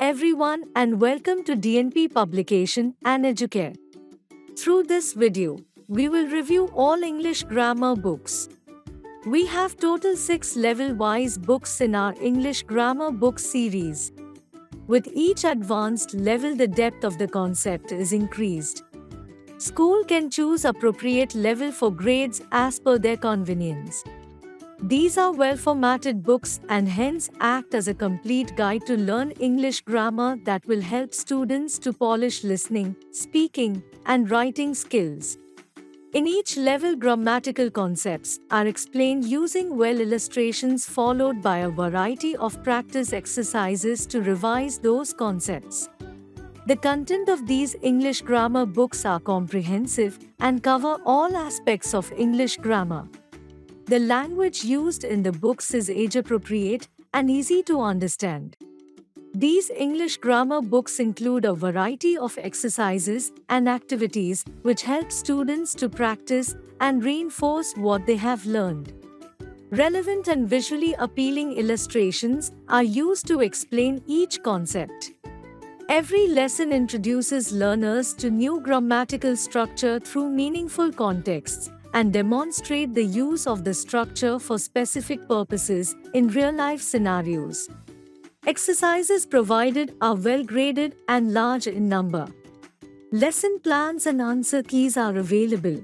everyone and welcome to DNP Publication and Educare. Through this video, we will review all English grammar books. We have total 6 level-wise books in our English grammar book series. With each advanced level, the depth of the concept is increased. School can choose appropriate level for grades as per their convenience. These are well-formatted books and hence act as a complete guide to learn English grammar that will help students to polish listening, speaking, and writing skills. In each level, grammatical concepts are explained using well illustrations followed by a variety of practice exercises to revise those concepts. The content of these English grammar books are comprehensive and cover all aspects of English grammar. The language used in the books is age-appropriate and easy to understand. These English grammar books include a variety of exercises and activities which help students to practice and reinforce what they have learned. Relevant and visually appealing illustrations are used to explain each concept. Every lesson introduces learners to new grammatical structure through meaningful contexts and demonstrate the use of the structure for specific purposes in real-life scenarios. Exercises provided are well-graded and large in number. Lesson plans and answer keys are available.